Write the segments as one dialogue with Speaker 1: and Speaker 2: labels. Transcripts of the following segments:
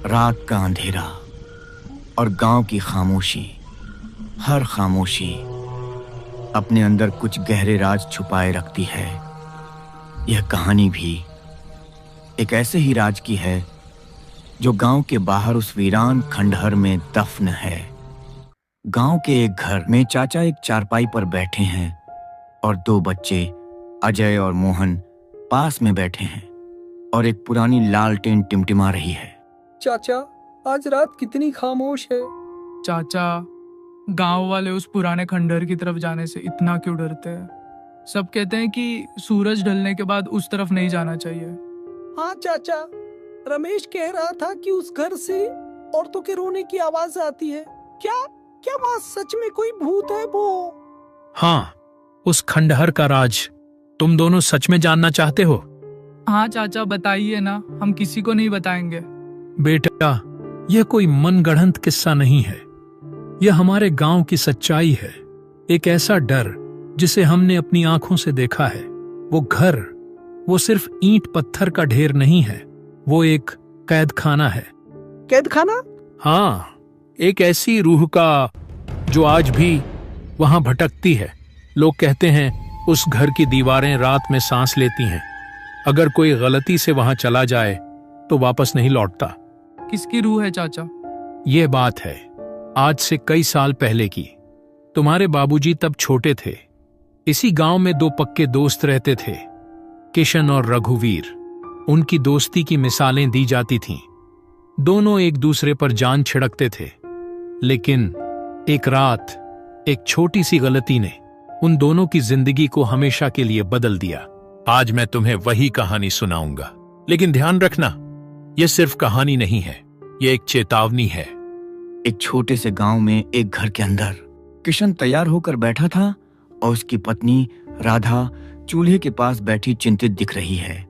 Speaker 1: रात का अंधेरा और गांव की खामोशी। हर खामोशी अपने अंदर कुछ गहरे राज छुपाए रखती है। यह कहानी भी एक ऐसे ही राज की है जो गांव के बाहर उस वीरान खंडहर में दफन है। गांव के एक घर में चाचा एक चारपाई पर बैठे हैं और दो बच्चे अजय और मोहन पास में बैठे हैं और एक पुरानी लालटेन टिमटिमा रही है।
Speaker 2: चाचा, आज रात कितनी खामोश है।
Speaker 3: चाचा, गांव वाले उस पुराने खंडहर की तरफ जाने से इतना क्यों डरते हैं? सब कहते हैं कि सूरज ढलने के बाद उस तरफ नहीं जाना चाहिए।
Speaker 2: हाँ चाचा, रमेश कह रहा था कि उस घर से औरतों के रोने की आवाज आती है। क्या क्या वहाँ सच में कोई भूत है वो?
Speaker 4: हाँ, उस खंडहर का राज तुम दोनों सच में जानना चाहते हो?
Speaker 3: हाँ चाचा, बताइए ना, हम किसी को नहीं बताएंगे।
Speaker 4: बेटा, यह कोई मनगढ़ंत किस्सा नहीं है। यह हमारे गांव की सच्चाई है। एक ऐसा डर जिसे हमने अपनी आंखों से देखा है। वो घर, वो सिर्फ ईंट पत्थर का ढेर नहीं है, वो एक कैद खाना है।
Speaker 2: कैद खाना?
Speaker 4: हाँ, एक ऐसी रूह का जो आज भी वहां भटकती है। लोग कहते हैं उस घर की दीवारें रात में सांस लेती हैं। अगर कोई गलती से वहां चला जाए तो वापस नहीं लौटता।
Speaker 3: किसकी रूह है चाचा?
Speaker 4: ये बात है आज से कई साल पहले की। तुम्हारे बाबूजी तब छोटे थे। इसी गांव में दो पक्के दोस्त रहते थे, किशन और रघुवीर। उनकी दोस्ती की मिसालें दी जाती थीं। दोनों एक दूसरे पर जान छिड़कते थे। लेकिन एक रात एक छोटी सी गलती ने उन दोनों की जिंदगी को हमेशा के लिए बदल दिया। आज मैं तुम्हें वही कहानी सुनाऊंगा, लेकिन ध्यान रखना, यह सिर्फ कहानी नहीं है, यह एक चेतावनी है।
Speaker 1: एक छोटे से गांव में एक घर के अंदर किशन तैयार होकर बैठा था और उसकी पत्नी राधा चूल्हे के पास बैठी चिंतित दिख रही है।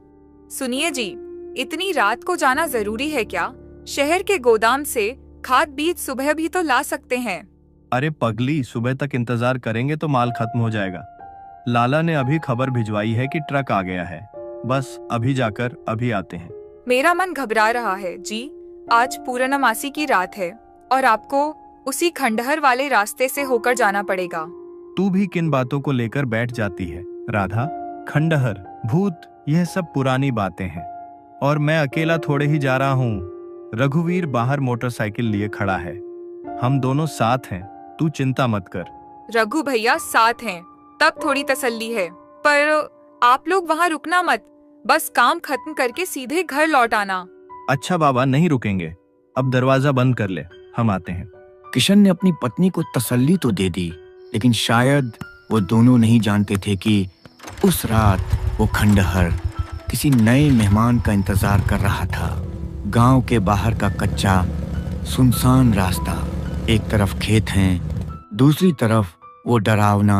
Speaker 5: सुनिए जी, इतनी रात को जाना जरूरी है क्या? शहर के गोदाम से खाद बीज सुबह भी तो ला सकते हैं।
Speaker 6: अरे पगली, सुबह तक इंतजार करेंगे तो माल खत्म हो जाएगा। लाला ने अभी खबर भिजवाई है कि ट्रक आ गया है। बस अभी जाकर अभी आते हैं।
Speaker 5: मेरा मन घबरा रहा है जी। आज पूर्णमासी की रात है और आपको उसी खंडहर वाले रास्ते से होकर जाना पड़ेगा।
Speaker 6: तू भी किन बातों को लेकर बैठ जाती है राधा? खंडहर, भूत, यह सब पुरानी बातें हैं। और मैं अकेला थोड़े ही जा रहा हूँ। रघुवीर बाहर मोटरसाइकिल लिए खड़ा है। हम दोनों साथ हैं, तू चिंता मत कर।
Speaker 5: रघु भैया साथ हैं तब थोड़ी तसल्ली है, पर आप लोग वहाँ रुकना मत। बस काम खत्म करके सीधे घर लौट आना।
Speaker 6: अच्छा बाबा, नहीं रुकेंगे। अब दरवाजा बंद कर ले, हम आते हैं।
Speaker 1: किशन ने अपनी पत्नी को तसल्ली तो दे दी, लेकिन शायद वो दोनों नहीं जानते थे कि उस रात वो खंडहर किसी नए मेहमान का इंतजार कर रहा था। गांव के बाहर का कच्चा सुनसान रास्ता, एक तरफ खेत हैं, दूसरी तरफ वो डरावना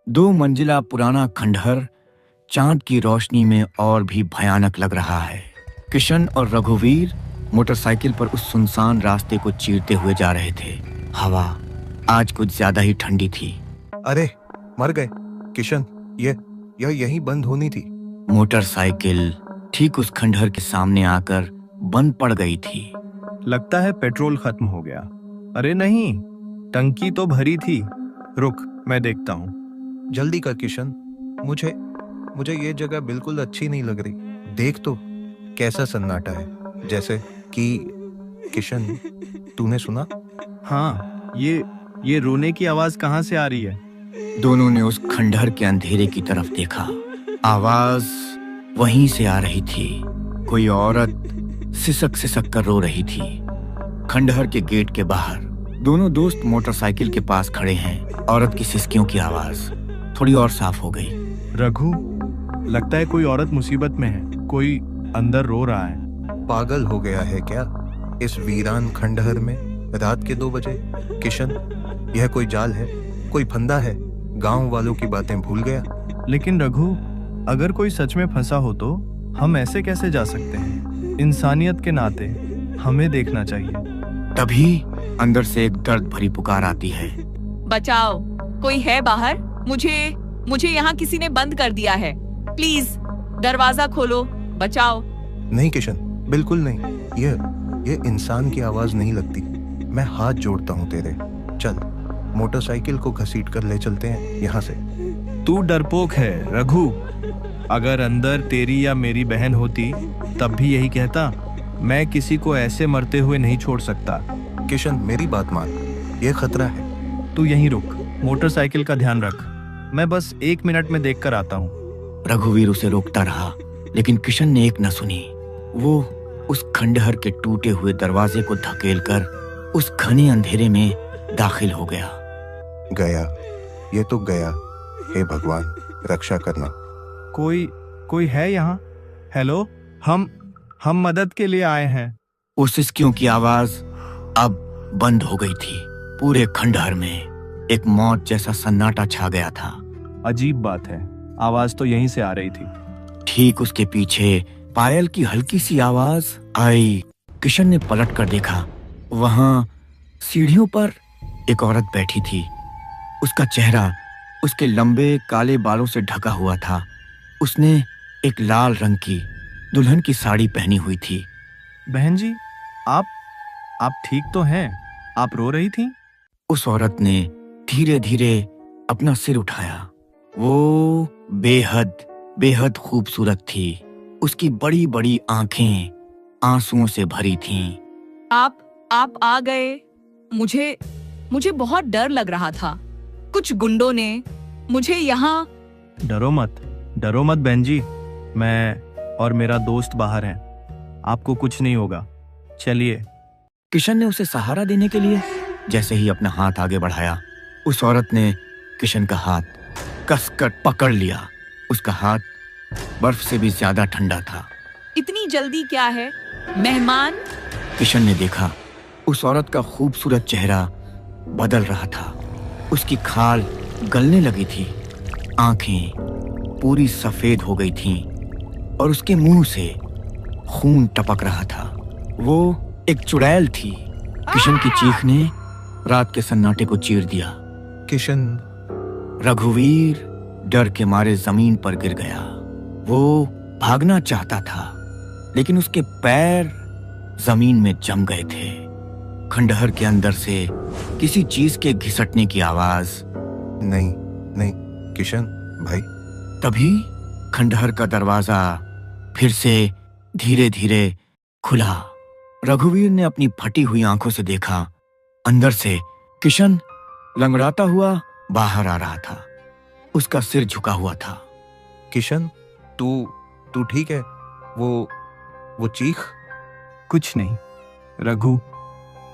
Speaker 1: 2 मंजिला पुराना खंडहर चांद की रोशनी में और भी भयानक लग रहा है। किशन और रघुवीर मोटरसाइकिल पर उस सुनसान रास्ते को चीरते हुए जा रहे थे। हवा आज कुछ ज्यादा ही ठंडी थी।
Speaker 7: अरे मर गए किशन, यह यहीं बंद होनी थी।
Speaker 1: मोटरसाइकिल ठीक उस खंडहर के सामने आकर बंद पड़ गई थी।
Speaker 6: लगता है पेट्रोल खत्म हो गया। अरे नहीं, टंकी तो भरी थी। रुक, मैं देखता हूँ।
Speaker 7: जल्दी कर किशन, मुझे ये जगह बिल्कुल अच्छी नहीं लग रही। देख तो कैसा सन्नाटा है, जैसे कि किशन, तूने सुना?
Speaker 6: हाँ, ये रोने की आवाज कहाँ से आ रही है?
Speaker 1: दोनों ने उस खंडहर के अंधेरे की तरफ देखा। आवाज वहीं से आ रही थी। कोई औरत सिसक सिसक कर रो रही थी। खंडहर के गेट के बाहर दोनों दोस्त मोटरसाइकिल के पास खड़े हैं। औरत की सिसकियों की आवाज थोड़ी और साफ हो गई।
Speaker 6: रघु, लगता है कोई औरत मुसीबत में है। कोई अंदर रो रहा है।
Speaker 7: पागल हो गया है क्या इस वीरान खंडहर में रात के 2 बजे? किशन, यह कोई जाल है, कोई फंदा है? गांव वालों की बातें भूल गया?
Speaker 6: लेकिन रघु, अगर कोई सच में फंसा हो तो हम ऐसे कैसे जा सकते हैं? इंसानियत के नाते हमें देखना चाहिए।
Speaker 1: तभी अंदर से एक दर्द भरी पुकार आती है।
Speaker 8: बचाओ, कोई है बाहर? मुझे यहाँ किसी ने बंद कर दिया है। प्लीज दरवाजा खोलो, बचाओ।
Speaker 7: नहीं किशन, बिल्कुल नहीं। ये इंसान की आवाज नहीं लगती। मैं हाथ जोड़ता हूँ तेरे। चल, मोटरसाइकिल को घसीट कर ले चलते हैं यहाँ से।
Speaker 6: तू डरपोक है रघु। अगर अंदर तेरी या मेरी बहन होती तब भी यही कहता। मैं किसी को ऐसे मरते हुए नहीं छोड़ सकता।
Speaker 7: किशन, मेरी बात मान, ये खतरा है।
Speaker 6: तू यहीं रुक, मोटरसाइकिल का ध्यान रख। मैं बस 1 मिनट में देख कर आता हूँ।
Speaker 1: रघुवीर उसे रोकता रहा, लेकिन किशन ने एक न सुनी। वो उस खंडहर के टूटे हुए दरवाजे को धकेलकर उस घने अंधेरे में दाखिल हो गया।
Speaker 7: गया, ये तो गया। हे भगवान, रक्षा करना।
Speaker 6: कोई है यहाँ? हेलो, हम मदद के लिए आए हैं।
Speaker 1: उस सिसकियों की आवाज अब बंद हो गई थी। पूरे खंडहर में एक मौत जैसा सन्नाटा छा गया था।
Speaker 6: अजीब बात है, आवाज तो यहीं से आ रही थी।
Speaker 1: ठीक उसके पीछे पायल की हल्की सी आवाज आई। किशन ने पलट कर देखा। वहां सीढ़ियों पर एक औरत बैठी थी। उसका चेहरा उसके लंबे काले बालों से ढका हुआ था। उसने एक लाल रंग की दुल्हन की साड़ी पहनी हुई थी।
Speaker 6: बहन जी, आप ठीक तो हैं? आप रो रही थी?
Speaker 1: उस औरत ने धीरे धीरे अपना सिर उठाया। वो बेहद खूबसूरत थी। उसकी बड़ी बड़ी आंखें आंसुओं से भरी थीं।
Speaker 8: आप आ गए। मुझे बहुत डर लग रहा था। कुछ गुंडों ने मुझे यहाँ।
Speaker 6: डरो मत बहन जी। मैं और मेरा दोस्त बाहर हैं। आपको कुछ नहीं होगा। चलिए।
Speaker 1: किशन ने उसे सहारा देने के लिए जैसे ही अपना हाथ आगे बढ़ाया, उस औरत ने किशन का हाथ कसकर पकड़ लिया। उसका हाथ बर्फ से भी ज्यादा ठंडा था।
Speaker 8: इतनी जल्दी क्या है मेहमान?
Speaker 1: किशन ने देखा उस औरत का खूबसूरत चेहरा बदल रहा था। उसकी खाल गलने लगी थी, आंखें पूरी सफेद हो गई थीं और उसके मुंह से खून टपक रहा था। वो एक चुड़ैल थी। किशन की चीख ने रात के सन्नाटे को चीर दिया।
Speaker 7: किशन।
Speaker 1: रघुवीर डर के मारे जमीन पर गिर गया। वो भागना चाहता था, लेकिन उसके पैर जमीन में जम गए थे। खंडहर के अंदर से किसी चीज के घिसटने की आवाज।
Speaker 7: नहीं किशन भाई।
Speaker 1: तभी खंडहर का दरवाजा फिर से धीरे धीरे खुला। रघुवीर ने अपनी फटी हुई आंखों से देखा। अंदर से किशन लंगड़ाता हुआ बाहर आ रहा था। उसका सिर झुका हुआ था।
Speaker 7: किशन, तू ठीक है? वो चीख?
Speaker 6: कुछ नहीं रघु,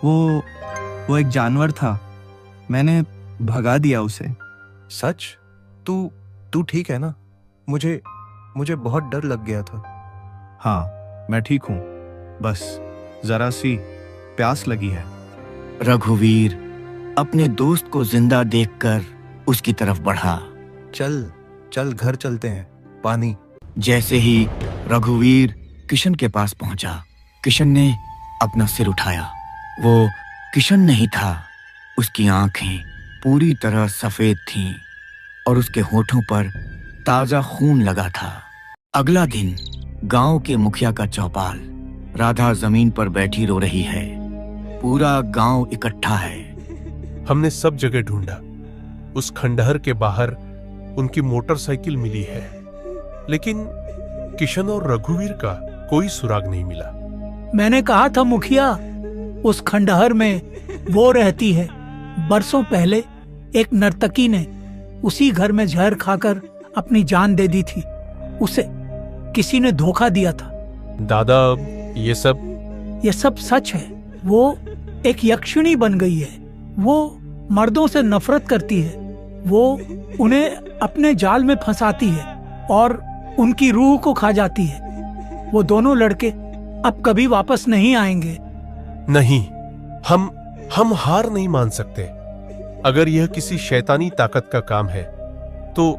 Speaker 6: वो एक जानवर था। मैंने भगा दिया उसे।
Speaker 7: सच? तू ठीक है ना? मुझे बहुत डर लग गया था।
Speaker 6: हाँ, मैं ठीक हूँ। बस जरा सी प्यास लगी है।
Speaker 1: रघुवीर अपने दोस्त को जिंदा देखकर उसकी तरफ बढ़ा।
Speaker 7: चल घर चलते हैं। पानी।
Speaker 1: जैसे ही रघुवीर किशन के पास पहुंचा, किशन ने अपना सिर उठाया। वो किशन नहीं था। उसकी आंखें पूरी तरह सफेद थीं और उसके होठों पर ताजा खून लगा था। अगला दिन गांव के मुखिया का चौपाल। राधा जमीन पर बैठी रो रही है। पूरा गांव इकट्ठा है।
Speaker 9: हमने सब जगह ढूंढा। उस खंडहर के बाहर उनकी मोटरसाइकिल मिली है, लेकिन किशन और रघुवीर का कोई सुराग नहीं मिला।
Speaker 2: मैंने कहा था मुखिया, उस खंडहर में वो रहती है। बरसों पहले एक नर्तकी ने उसी घर में जहर खाकर अपनी जान दे दी थी। उसे किसी ने धोखा दिया था।
Speaker 9: दादा, ये सब
Speaker 2: सच है। वो एक यक्षिणी बन गई है। वो मर्दों से नफरत करती है। वो उन्हें अपने जाल में फंसाती है और उनकी रूह को खा जाती है। वो दोनों लड़के अब कभी वापस नहीं आएंगे।
Speaker 9: नहीं, हम हार नहीं मान सकते। अगर यह किसी शैतानी ताकत का काम है तो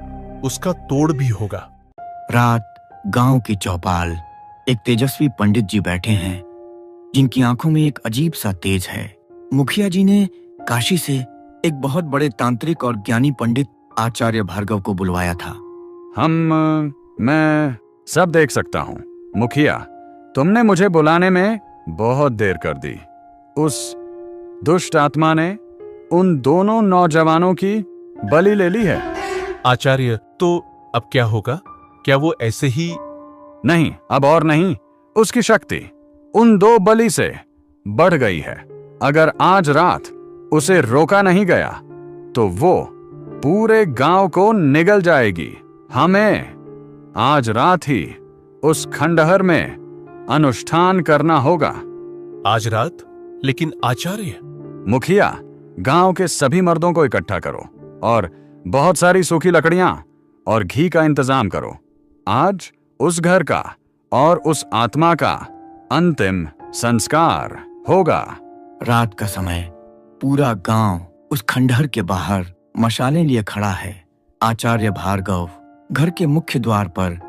Speaker 9: उसका तोड़ भी होगा।
Speaker 1: रात गांव की चौपाल। एक तेजस्वी पंडित जी बैठे हैं, जिनकी आंखों में एक अजीब सा तेज है। मुखिया जी ने काशी से एक बहुत बड़े तांत्रिक और ज्ञानी पंडित आचार्य भार्गव को बुलवाया था।
Speaker 10: मैं सब देख सकता हूँ। मुखिया, तुमने मुझे बुलाने में बहुत देर कर दी। उस दुष्ट आत्मा ने उन दोनों नौजवानों की बलि ले ली है।
Speaker 9: आचार्य, तो अब क्या होगा? क्या वो ऐसे ही?
Speaker 10: नहीं, अब और नहीं। उसकी शक्ति उन 2 बलि से बढ़ गई है। अगर आज रात उसे रोका नहीं गया तो वो पूरे गांव को निगल जाएगी। हमें आज रात ही उस खंडहर में अनुष्ठान करना होगा।
Speaker 9: आज रात? लेकिन आचार्य।
Speaker 10: मुखिया, गांव के सभी मर्दों को इकट्ठा करो और बहुत सारी सूखी लकड़ियां और घी का इंतजाम करो। आज उस घर का और उस आत्मा का अंतिम संस्कार होगा।
Speaker 1: रात का समय पूरा गांव उस खंडहर के बाहर मशालें लिए खड़ा है। आचार्य भार्गव घर के मुख्य द्वार पर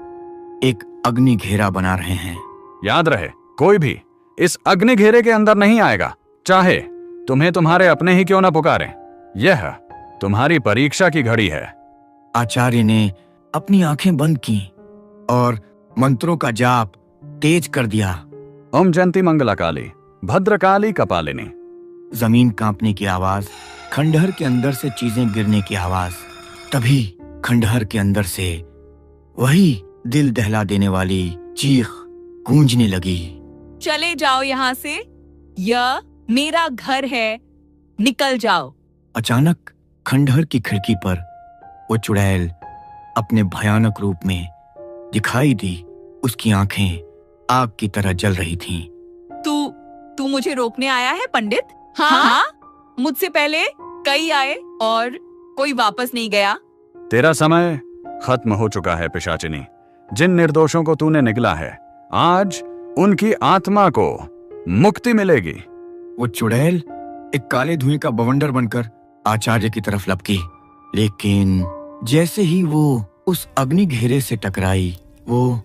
Speaker 1: एक अग्नि घेरा बना रहे हैं।
Speaker 10: याद रहे, कोई भी इस अग्नि घेरे के अंदर नहीं आएगा, चाहे तुम्हें तुम्हारे अपने ही क्यों न पुकारें। यह तुम्हारी परीक्षा की घड़ी है।
Speaker 1: आचार्य ने अपनी आंखें बंद की और मंत्रों का जाप तेज कर दिया।
Speaker 10: ओम जयंती मंगला काली, भद्रकाली कपालिनी।
Speaker 1: जमीन कांपने की आवाज, खंडहर के अंदर से चीजें गिरने की आवाज। तभी खंडहर के अंदर से वही दिल दहला देने वाली चीख गूंजने लगी।
Speaker 8: चले जाओ यहाँ से, यह मेरा घर है, निकल जाओ।
Speaker 1: अचानक खंडहर की खिड़की पर वो चुड़ैल अपने भयानक रूप में दिखाई दी। उसकी आंखें आग की तरह जल रही थीं।
Speaker 8: तू मुझे रोकने आया है पंडित? हाँ? मुझसे पहले कई आए और कोई वापस नहीं गया।
Speaker 10: तेरा समय खत्म हो चुका है पिशाचिनी। जिन निर्दोषों को तूने निगला है, आज उनकी आत्मा को मुक्ति मिलेगी।
Speaker 1: वो चुड़ैल एक काले धुएं का बवंडर बनकर आचार्य की तरफ लपकी, लेकिन जैसे ही वो उस अग्नि घेरे से टकराई, वो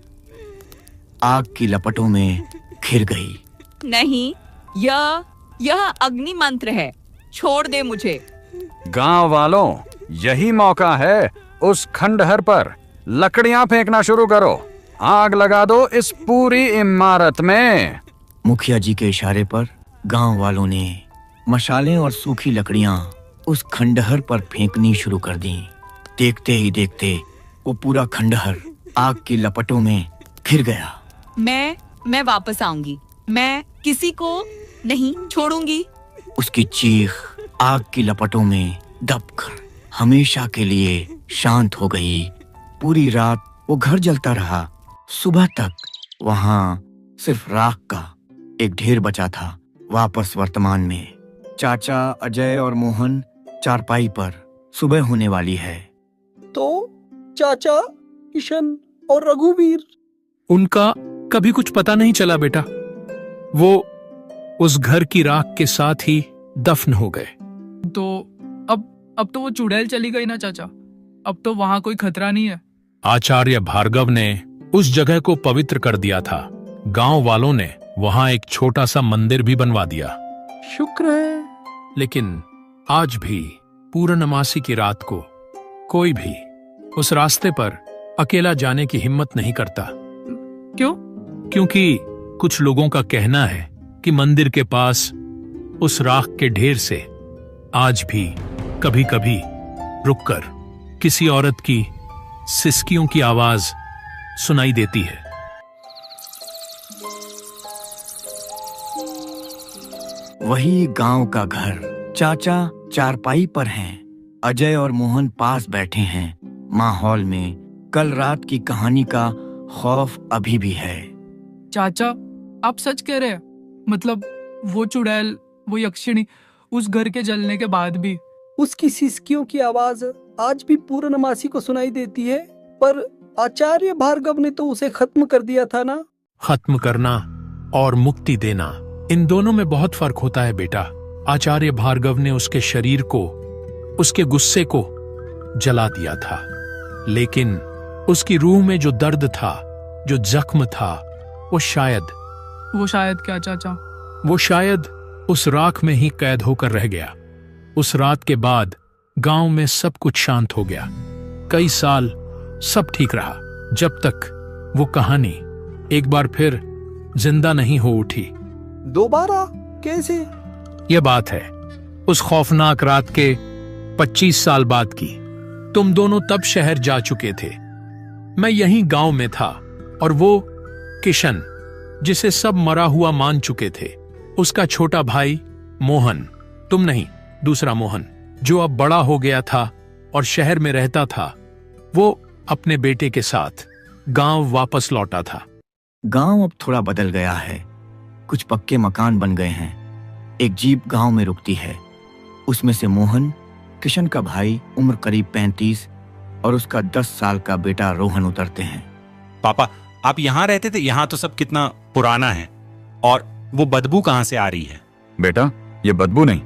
Speaker 1: आग की लपटों में घिर गई।
Speaker 8: नहीं, यह अग्नि मंत्र है, छोड़ दे मुझे।
Speaker 10: गांव वालों, यही मौका है। उस खंडहर पर लकड़ियां फेंकना शुरू करो। आग लगा दो इस पूरी इमारत में।
Speaker 1: मुखिया जी के इशारे पर गांव वालों ने मशालें और सूखी लकड़ियां उस खंडहर पर फेंकनी शुरू कर दी। देखते ही देखते वो पूरा खंडहर आग की लपटों में घिर गया।
Speaker 8: मैं वापस आऊंगी। मैं किसी को नहीं छोड़ूंगी।
Speaker 1: उसकी चीख आग की लपटों में दबकर हमेशा के लिए शांत हो गई। पूरी रात वो घर जलता रहा। सुबह तक वहां सिर्फ राख का एक ढेर बचा था। वापस वर्तमान में चाचा अजय और मोहन चारपाई पर। सुबह होने वाली है।
Speaker 11: तो चाचा, किशन और रघुवीर?
Speaker 4: उनका कभी कुछ पता नहीं चला बेटा। वो उस घर की राख के साथ ही दफन हो गए।
Speaker 3: तो अब तो वो चुड़ैल चली गई ना चाचा। अब तो वहां कोई खतरा नहीं है।
Speaker 4: आचार्य भार्गव ने उस जगह को पवित्र कर दिया था। गांव वालों ने वहां एक छोटा सा मंदिर भी बनवा दिया।
Speaker 11: शुक्र है।
Speaker 4: लेकिन आज भी पूर्णमासी की रात को कोई भी उस रास्ते पर अकेला जाने की हिम्मत नहीं करता।
Speaker 3: क्यों?
Speaker 4: क्योंकि कुछ लोगों का कहना है कि मंदिर के पास उस राख के ढेर से आज भी कभी कभी रुककर किसी औरत की सिसकियों की आवाज सुनाई देती है।
Speaker 1: वही गांव का घर। चाचा चारपाई पर हैं। अजय और मोहन पास बैठे हैं। माहौल में कल रात की कहानी का खौफ अभी भी है।
Speaker 3: चाचा, आप सच कह रहे हैं? मतलब वो चुड़ैल, वो यक्षिणी उस घर के जलने के बाद भी?
Speaker 11: उसकी सिसकियों की आवाज आज भी पूर्णमासी को सुनाई देती है, पर आचार्य भार्गव ने तो उसे खत्म कर दिया था ना।
Speaker 4: खत्म करना और मुक्ति देना, इन दोनों में बहुत फर्क होता है बेटा। आचार्य भार्गव ने उसके शरीर को, उसके गुस्से को जला दिया था, लेकिन उसकी रूह में जो दर्द था, जो जख्म था, वो शायद क्या चाचा? वो शायद उस राख में ही कैद होकर रह गया। उस रात के बाद गांव में सब कुछ शांत हो गया। कई साल सब ठीक रहा, जब तक वो कहानी एक बार फिर जिंदा नहीं हो उठी।
Speaker 11: दोबारा कैसे?
Speaker 4: यह बात है उस खौफनाक रात के 25 साल बाद की। तुम दोनों तब शहर जा चुके थे, मैं यहीं गांव में था, और वो किशन जिसे सब मरा हुआ मान चुके थे, उसका छोटा भाई मोहन, तुम नहीं, दूसरा मोहन, जो अब बड़ा हो गया था और शहर में रहता था, वो अपने बेटे के साथ गांव वापस लौटा था।
Speaker 1: गांव अब थोड़ा बदल गया है। कुछ पक्के मकान बन गए हैं। एक जीप गांव में रुकती है। उसमें से मोहन, किशन का भाई, उम्र करीब 35, और उसका 10 साल का बेटा रोहन उतरते हैं।
Speaker 12: पापा, आप यहाँ रहते थे? यहाँ तो सब कितना पुराना है, और वो बदबू कहाँ से आ रही है?
Speaker 10: बेटा, ये बदबू नहीं,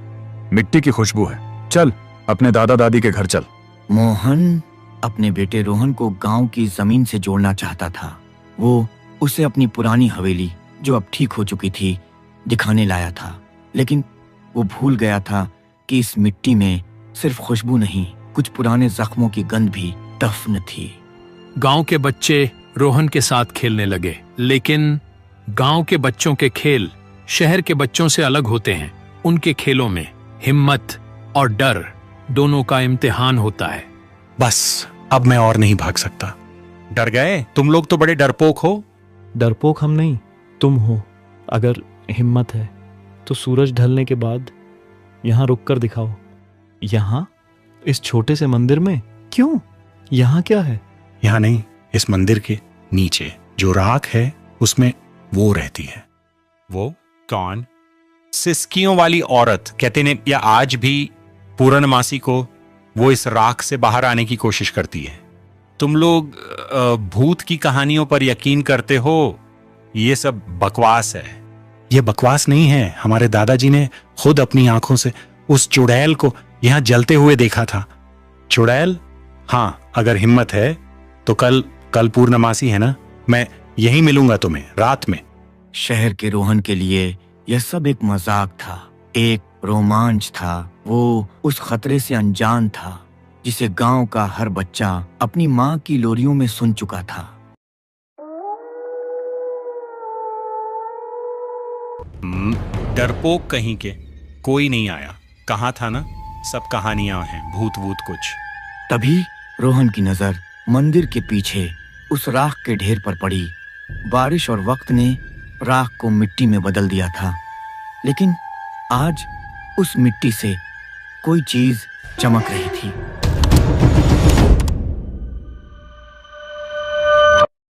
Speaker 10: मिट्टी की खुशबू है। चल अपने दादा दादी के घर चल।
Speaker 1: मोहन अपने बेटे रोहन को गांव की जमीन से जोड़ना चाहता था। वो उसे अपनी पुरानी हवेली, जो अब ठीक हो चुकी थी, दिखाने लाया था, लेकिन वो भूल गया था कि इस मिट्टी में सिर्फ खुशबू नहीं, कुछ पुराने जख्मों की गंध भी दफन थी।
Speaker 4: गांव के बच्चे रोहन के साथ खेलने लगे, लेकिन गांव के बच्चों के खेल शहर के बच्चों से अलग होते हैं। उनके खेलों में हिम्मत और डर दोनों का इम्तिहान होता है।
Speaker 12: बस अब मैं और नहीं भाग सकता। डर गए? तुम लोग तो बड़े डरपोक हो।
Speaker 13: डरपोक हम नहीं, तुम हो। अगर हिम्मत है तो सूरज ढलने के बाद यहाँ रुक कर दिखाओ। यहाँ इस छोटे से मंदिर में? क्यों? यहाँ क्या है?
Speaker 12: यहाँ नहीं, इस मंदिर के नीचे जो राख है उसमें वो रहती है। वो कौन? सिसकियों वाली औरत। कहते ने या आज भी पूर्णमासी को वो इस राख से बाहर आने की कोशिश करती है। तुम लोग भूत की कहानियों पर यकीन करते हो, ये सब बकवास है। ये बकवास नहीं है। हमारे दादाजी ने खुद अपनी आंखों से उस चुड़ैल को यहां जलते हुए देखा था। चुड़ैल? हाँ, अगर हिम्मत है तो कल पूर्णमासी है ना, मैं यहीं मिलूंगा तुम्हें रात में।
Speaker 1: शहर के रोहन के लिए यह सब एक मजाक था, एक रोमांच था। वो उस खतरे से अनजान था जिसे गांव का हर बच्चा अपनी माँ की लोरियों में सुन चुका था।
Speaker 12: डरपोक कहीं के, कोई नहीं आया। कहा था ना, सब कहानियां हैं, भूत वूत कुछ।
Speaker 1: तभी रोहन की नजर मंदिर के पीछे उस राख के ढेर पर पड़ी। बारिश और वक्त ने राख को मिट्टी में बदल दिया था, लेकिन आज उस मिट्टी से कोई चीज चमक रही थी।